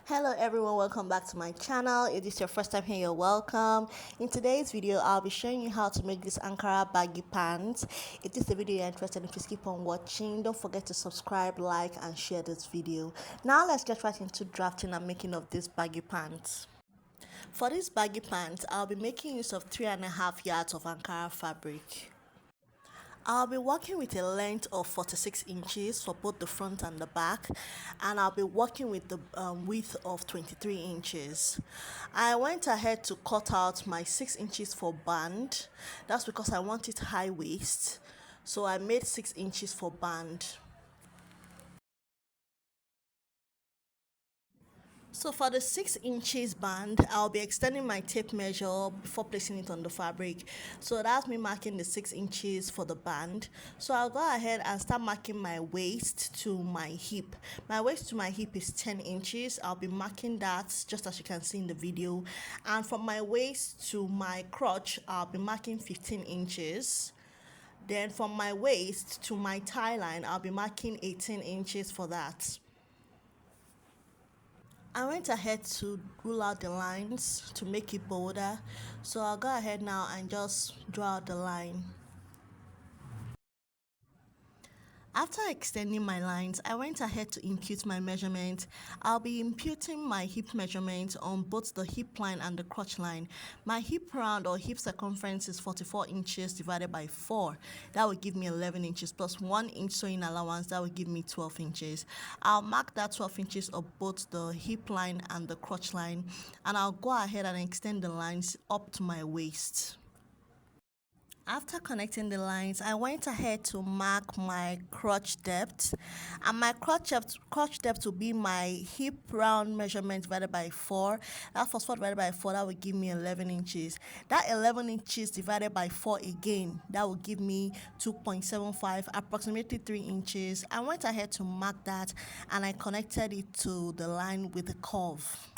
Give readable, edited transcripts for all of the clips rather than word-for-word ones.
Hello everyone, welcome back to my channel. If this is your first time here, you're welcome. In today's video, I'll be showing you how to make this Ankara baggy pants. If this is the video you're interested in, please keep on watching. Don't forget to subscribe, like and share this video. Now let's get right into drafting and making of this baggy pants. For this baggy pants, I'll be making use of 3.5 yards of Ankara fabric. I'll be working with a length of 46 inches for both the front and the back, and I'll be working with the width of 23 inches. I went ahead to cut out my 6 inches for band. That's because I want it high waist, so I made 6 inches for band. So for the 6 inches band, I'll be extending my tape measure before placing it on the fabric. So that's me marking the 6 inches for the band. So I'll go ahead and start marking my waist to my hip. My waist to my hip is 10 inches. I'll be marking that just as you can see in the video. And from my waist to my crotch, I'll be marking 15 inches. Then from my waist to my tie line, I'll be marking 18 inches for that. I went ahead to rule out the lines to make it bolder, so I'll go ahead now and just draw out the line. After extending my lines, I went ahead to impute my measurement. I'll be imputing my hip measurement on both the hip line and the crotch line. My hip round or hip circumference is 44 inches divided by 4. That will give me 11 inches plus 1 inch sewing allowance. That will give me 12 inches. I'll mark that 12 inches of both the hip line and the crotch line, and I'll go ahead and extend the lines up to my waist. After connecting the lines, I went ahead to mark my crotch depth, and my crotch depth will be my hip round measurement divided by 4. That first 4 divided by 4, that will give me 11 inches. That 11 inches divided by 4 again, that will give me 2.75, approximately 3 inches. I went ahead to mark that, and I connected it to the line with a curve.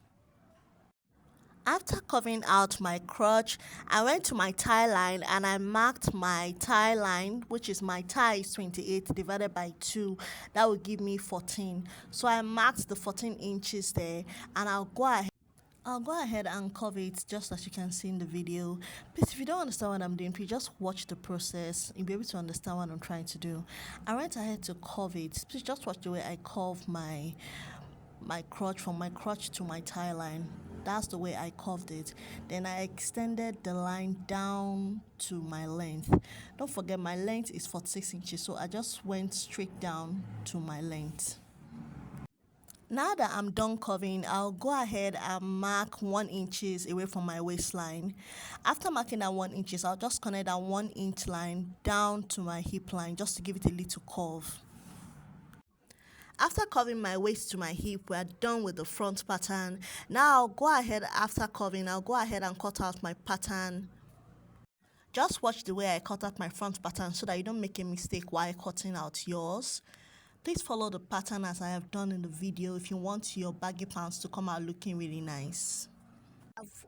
After covering out my crotch, I went to my tie line and I marked my tie line, which is my tie is 28 divided by 2. That will give me 14. So I marked the 14 inches there, and I'll go ahead and curve it just as you can see in the video. Please, if you don't understand what I'm doing, please just watch the process. You'll be able to understand what I'm trying to do. I went ahead to curve it. Please just watch the way I curve my crotch from my crotch to my tie line. That's the way I curved it. Then I extended the line down to my length. Don't forget, my length is 46 inches, so I just went straight down to my length. Now that I'm done curving, I'll go ahead and mark 1 inches away from my waistline. After marking that 1 inches, I'll just connect that 1 inch line down to my hip line just to give it a little curve. After curving my waist to my hip, we're done with the front pattern. Now I'll go ahead and cut out my pattern. Just watch the way I cut out my front pattern so that you don't make a mistake while cutting out yours. Please follow the pattern as I have done in the video if you want your baggy pants to come out looking really nice.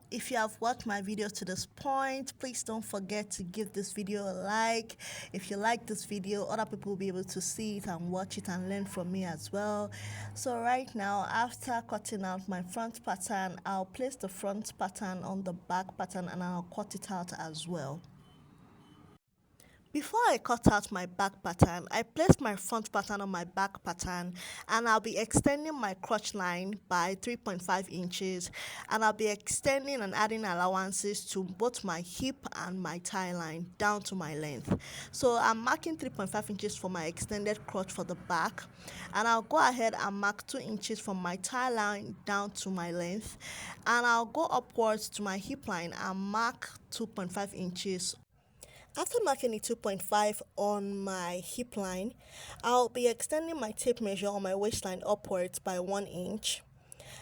If you have watched my video to this point, please don't forget to give this video a like. If you like this video, other people will be able to see it and watch it and learn from me as well. So right now, after cutting out my front pattern, I'll place the front pattern on the back pattern and I'll cut it out as well. Before I cut out my back pattern, I placed my front pattern on my back pattern, and I'll be extending my crotch line by 3.5 inches, and I'll be extending and adding allowances to both my hip and my tie line down to my length. So I'm marking 3.5 inches for my extended crotch for the back, and I'll go ahead and mark 2 inches from my tie line down to my length, and I'll go upwards to my hip line and mark 2.5 inches. After marking the 2.5 on my hip line, I'll be extending my tape measure on my waistline upwards by 1 inch,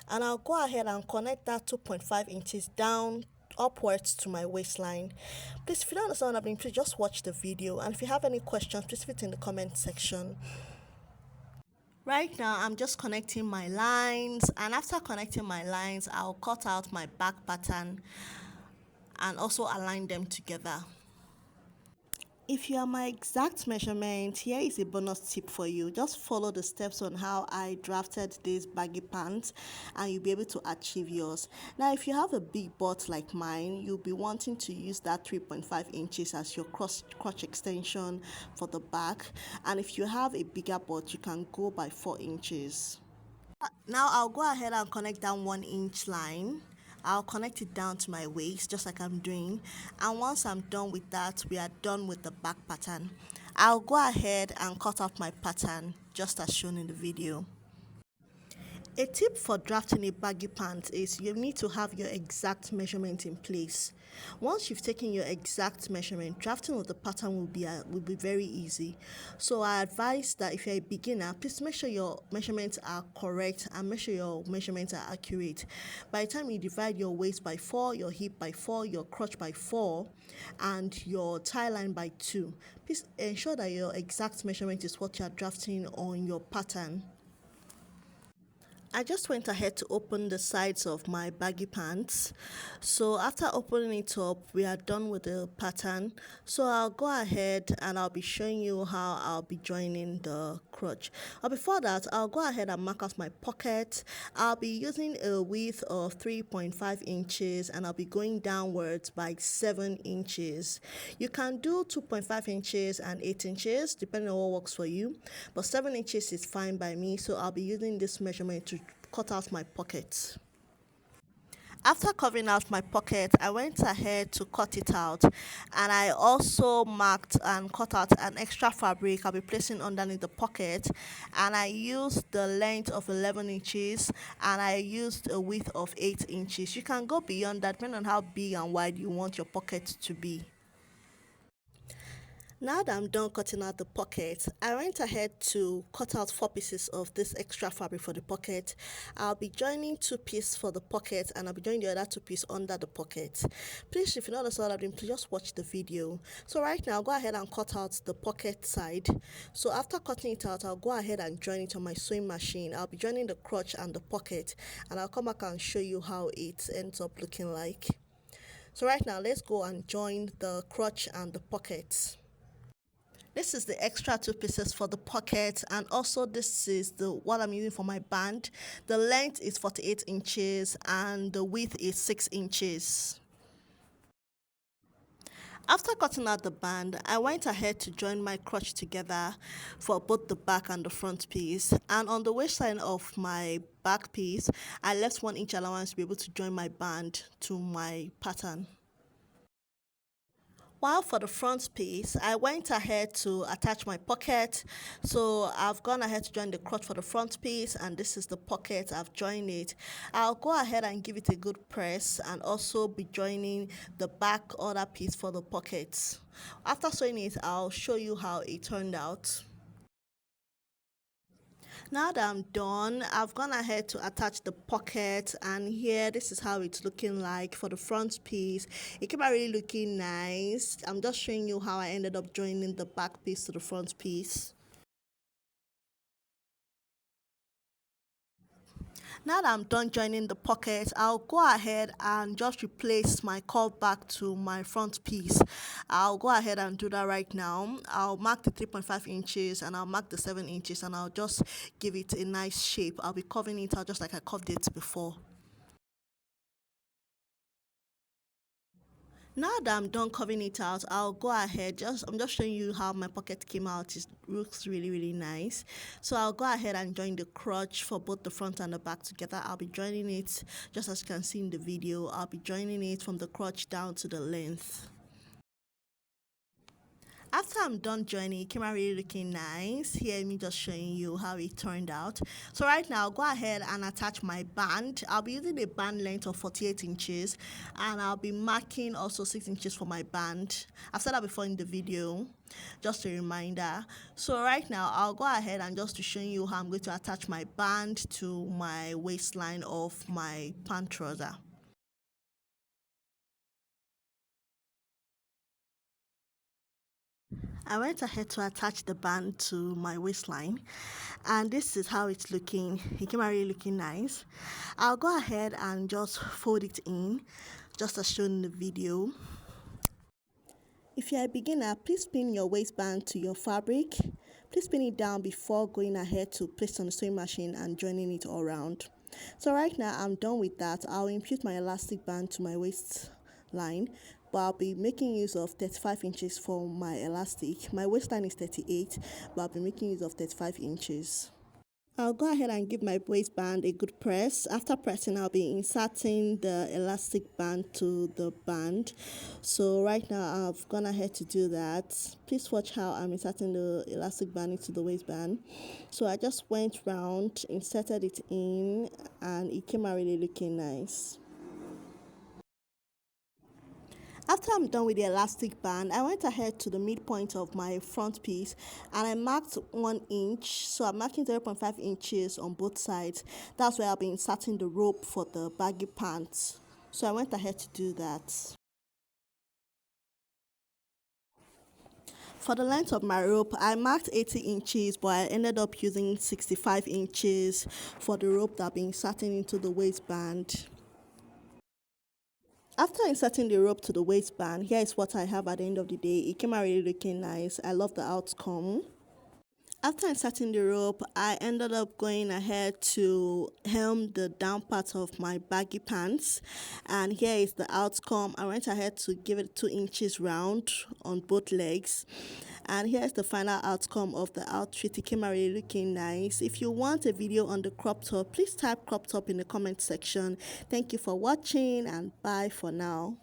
and I'll go ahead and connect that 2.5 inches down upwards to my waistline. Please, if you don't understand what I'm doing, please just watch the video, and if you have any questions, please put it in the comment section. Right now, I'm just connecting my lines, and after connecting my lines, I'll cut out my back pattern and also align them together. If you are my exact measurement, here is a bonus tip for you. Just follow the steps on how I drafted this baggy pants and you'll be able to achieve yours. Now, if you have a big butt like mine, you'll be wanting to use that 3.5 inches as your crotch extension for the back. And if you have a bigger butt, you can go by 4 inches. Now I'll go ahead and connect that 1 inch line. I'll connect it down to my waist just like I'm doing. And once I'm done with that, we are done with the back pattern. I'll go ahead and cut out my pattern just as shown in the video. A tip for drafting a baggy pant is you need to have your exact measurement in place. Once you've taken your exact measurement, drafting of the pattern will be very easy. So I advise that if you're a beginner, please make sure your measurements are correct and make sure your measurements are accurate. By the time you divide your waist by 4, your hip by 4, your crotch by 4, and your tie line by 2, please ensure that your exact measurement is what you're drafting on your pattern. I just went ahead to open the sides of my baggy pants. So after opening it up, we are done with the pattern. So I'll go ahead and I'll be showing you how I'll be joining the crotch. But before that, I'll go ahead and mark out my pocket. I'll be using a width of 3.5 inches and I'll be going downwards by 7 inches. You can do 2.5 inches and 8 inches depending on what works for you. But 7 inches is fine by me, so I'll be using this measurement to cut out my pocket. After covering out my pocket, I went ahead to cut it out and I also marked and cut out an extra fabric I'll be placing underneath the pocket, and I used the length of 11 inches and I used a width of 8 inches. You can go beyond that depending on how big and wide you want your pocket to be. Now that I'm done cutting out the pocket, I went ahead to cut out 4 pieces of this extra fabric for the pocket. I'll be joining 2 pieces for the pocket and I'll be joining the other 2 pieces under the pocket. Please, if you don't understand what I'm doing, please just watch the video. So right now, I'll go ahead and cut out the pocket side. So after cutting it out, I'll go ahead and join it on my sewing machine. I'll be joining the crotch and the pocket, and I'll come back and show you how it ends up looking like. So right now, let's go and join the crotch and the pockets. This is the extra 2 pieces for the pocket, and also this is the what I'm using for my band. The length is 48 inches and the width is 6 inches. After cutting out the band, I went ahead to join my crotch together for both the back and the front piece. And on the waistline of my back piece, I left 1 inch allowance to be able to join my band to my pattern. While for the front piece, I went ahead to attach my pocket. So I've gone ahead to join the crotch for the front piece, and this is the pocket. I've joined it. I'll go ahead and give it a good press and also be joining the back other piece for the pockets. After sewing it, I'll show you how it turned out. Now that I'm done, I've gone ahead to attach the pocket, and here this is how it's looking like for the front piece. It came out really looking nice. I'm just showing you how I ended up joining the back piece to the front piece. Now that I'm done joining the pocket, I'll go ahead and just replace my curve back to my front piece. I'll go ahead and do that right now. I'll mark the 3.5 inches and I'll mark the 7 inches and I'll just give it a nice shape. I'll be curving it out just like I curved it before. Now that I'm done covering it out, I'll go ahead. I'm just showing you how my pocket came out. It looks really nice. So I'll go ahead and join the crotch for both the front and the back together. I'll be joining it just as you can see in the video. I'll be joining it from the crotch down to the length. After I'm done joining, it came out really looking nice. Here, me just showing you how it turned out. So right now, I'll go ahead and attach my band. I'll be using a band length of 48 inches, and I'll be marking also 6 inches for my band. I've said that before in the video, just a reminder. So right now, I'll go ahead and just to show you how I'm going to attach my band to my waistline of my pant trouser. I went ahead to attach the band to my waistline, and this is how it's looking. It came out really looking nice. I'll go ahead and just fold it in just as shown in the video. If you're a beginner, please pin your waistband to your fabric. Please pin it down before going ahead to place on the sewing machine and joining it all around. So right now I'm done with that. I'll impute my elastic band to my waistline, but I'll be making use of 35 inches for my elastic. My waistline is 38, but I'll be making use of 35 inches. I'll go ahead and give my waistband a good press. After pressing, I'll be inserting the elastic band to the band. So right now I've gone ahead to do that. Please watch how I'm inserting the elastic band into the waistband. So I just went round, inserted it in, and it came out really looking nice. After I'm done with the elastic band, I went ahead to the midpoint of my front piece and I marked 1 inch. So I'm marking 0.5 inches on both sides. That's where I'll be inserting the rope for the baggy pants. So I went ahead to do that. For the length of my rope, I marked 80 inches, but I ended up using 65 inches for the rope that I'll be inserting into the waistband. After inserting the rope to the waistband, here is what I have at the end of the day. It came out really looking nice. I love the outcome. After inserting the rope, I ended up going ahead to hem the down part of my baggy pants, and here is the outcome. I went ahead to give it 2 inches round on both legs, and here's the final outcome of the outfit. It came out really looking nice. If you want a video on the crop top, please type crop top in the comment section. Thank you for watching, and bye for now.